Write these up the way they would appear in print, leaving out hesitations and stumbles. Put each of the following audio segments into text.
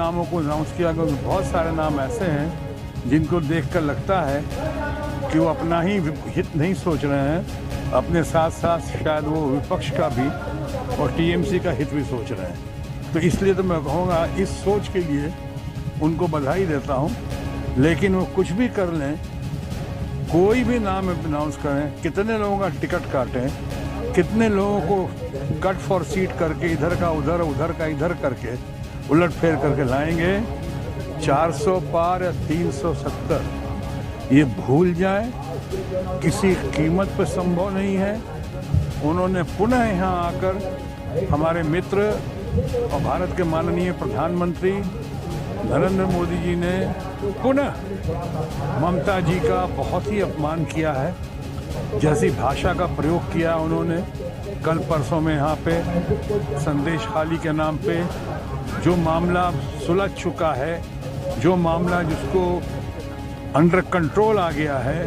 नामों को अनाउंस किया, क्योंकि बहुत सारे नाम ऐसे हैं जिनको देखकर लगता है कि वो अपना ही हित नहीं सोच रहे हैं, अपने साथ साथ शायद वो विपक्ष का भी और टीएमसी का हित भी सोच रहे हैं। तो इसलिए तो मैं कहूँगा इस सोच के लिए उनको बधाई देता हूँ। लेकिन वो कुछ भी कर लें, कोई भी नाम अनाउंस करें, कितने लोगों का टिकट काटें, कितने लोगों को कट फॉर सीट करके इधर का उधर, उधर का इधर करके उलट फेर करके लाएंगे, 400 पार या 370 ये भूल जाए, किसी कीमत पर संभव नहीं है। उन्होंने पुनः यहाँ आकर हमारे मित्र और भारत के माननीय प्रधानमंत्री नरेंद्र मोदी जी ने पुनः ममता जी का बहुत ही अपमान किया है। जैसी भाषा का प्रयोग किया उन्होंने कल परसों में यहाँ पे संदेश खाली के नाम पे, जो मामला सुलझ चुका है, जो मामला जिसको अंडर कंट्रोल आ गया है,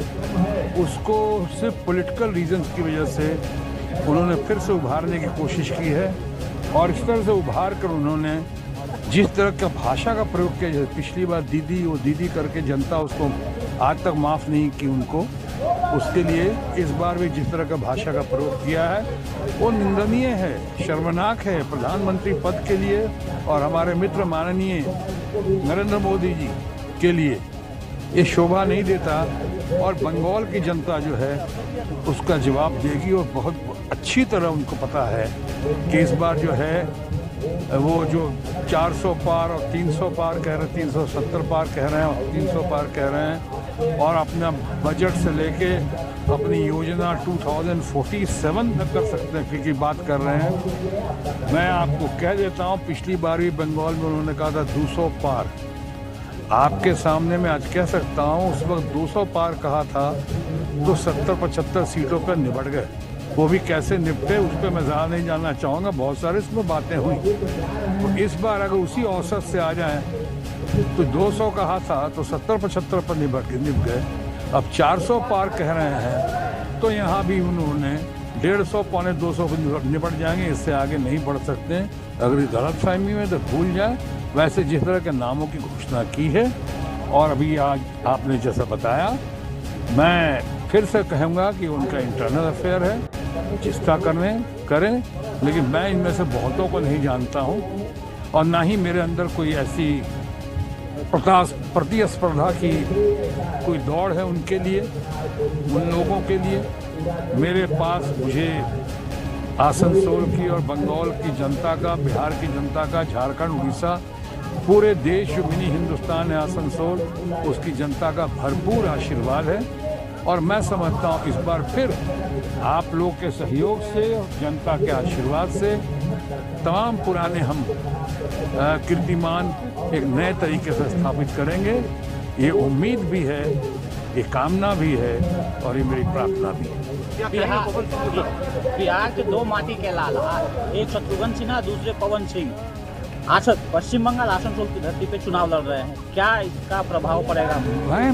उसको सिर्फ पॉलिटिकल रीजंस की वजह से उन्होंने फिर से उभारने की कोशिश की है। और इस तरह से उभार कर उन्होंने जिस तरह का भाषा का प्रयोग किया, जैसे पिछली बार दीदी वो दीदी करके जनता उसको आज तक माफ़ नहीं की उनको, उसके लिए इस बार भी जिस तरह का भाषा का प्रयोग किया है वो निंदनीय है, शर्मनाक है प्रधानमंत्री पद के लिए और हमारे मित्र माननीय नरेंद्र मोदी जी के लिए ये शोभा नहीं देता। और बंगाल की जनता जो है उसका जवाब देगी और बहुत अच्छी तरह उनको पता है कि इस बार जो है वो जो 400 पार और 300 पार कह रहे हैं, 370 पार कह रहे हैं और 300 पार कह रहे हैं, और अपना बजट से लेके अपनी योजना 2047 तक कर सकते हैं की बात कर रहे हैं। मैं आपको कह देता हूँ, पिछली बार भी बंगाल में उन्होंने कहा था 200 पार। आपके सामने मैं आज कह सकता हूँ, उस वक्त 200 पार कहा था तो 70-75 सीटों पर निपट गए। वो भी कैसे निपटे उस पर मैं ज़्यादा नहीं जानना चाहूँगा, बहुत सारे इसमें बातें हुई। तो इस बार अगर उसी औसत से आ जाएं तो 200 कहा था तो 70-75 पर निप गए। अब 400 पार कह रहे हैं तो यहाँ भी उन्होंने 150-200 पर निपट जाएंगे, इससे आगे नहीं बढ़ सकते। अगर इस गलतफहमी में तो भूल जाए। वैसे जिस तरह के नामों की घोषणा की है और अभी आज आपने जैसा बताया, मैं फिर से कहूँगा कि उनका इंटरनल अफेयर है, जिसका करें, लेकिन मैं इनमें से बहुतों को नहीं जानता हूँ और ना ही मेरे अंदर कोई ऐसी प्रतिस्पर्धा की कोई दौड़ है उनके लिए, उन लोगों के लिए। मेरे पास मुझे आसनसोल की और बंगाल की जनता का, बिहार की जनता का, झारखंड, उड़ीसा, पूरे देश जो मिनी हिंदुस्तान है आसनसोल, उसकी जनता का भरपूर आशीर्वाद है। और मैं समझता हूँ इस बार फिर आप लोग के सहयोग से और जनता के आशीर्वाद से तमाम पुराने हम कीर्तिमान एक नए तरीके से स्थापित करेंगे। ये उम्मीद भी है, ये कामना भी है और ये मेरी प्रार्थना भी है। बिहार के दो माटी के लाल, एक शत्रुघ्न सिन्हा, दूसरे पवन सिंह, आज पश्चिम बंगाल आसनसोल की धरती पे चुनाव लड़ रहे हैं, क्या इसका प्रभाव पड़ेगा?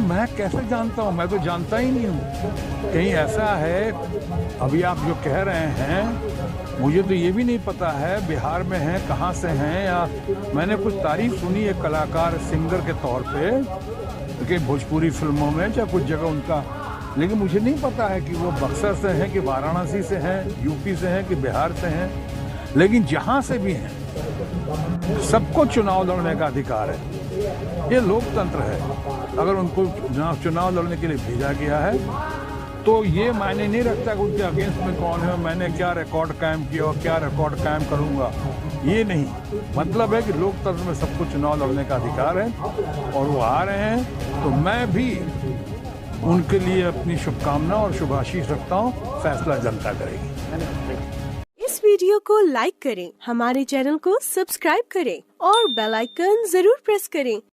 मैं कैसे जानता हूँ, मैं तो जानता ही नहीं हूँ। कहीं ऐसा है, अभी आप जो कह रहे हैं मुझे तो ये भी नहीं पता है बिहार में हैं, कहाँ से हैं, या मैंने कुछ तारीफ सुनी है कलाकार सिंगर के तौर पे कि भोजपुरी फिल्मों में या कुछ जगह उनका, लेकिन मुझे नहीं पता है कि वो बक्सर से हैं कि वाराणसी से हैं, यूपी से हैं कि बिहार से हैं। लेकिन जहाँ से भी हैं सबको चुनाव लड़ने का अधिकार है, ये लोकतंत्र है। अगर उनको चुनाव लड़ने के लिए भेजा गया है तो ये मायने नहीं रखता कि उनके अगेंस्ट में कौन है, मैंने क्या रिकॉर्ड कायम किया और क्या रिकॉर्ड कायम करूंगा, ये नहीं। मतलब है कि लोकतंत्र में सबको चुनाव लड़ने का अधिकार है और वो आ रहे हैं, तो मैं भी उनके लिए अपनी शुभकामना और शुभाशीष रखता हूँ। फैसला जनता करेगी। इस वीडियो को लाइक करें, हमारे चैनल को सब्सक्राइब करें और बेल आइकन जरूर प्रेस करें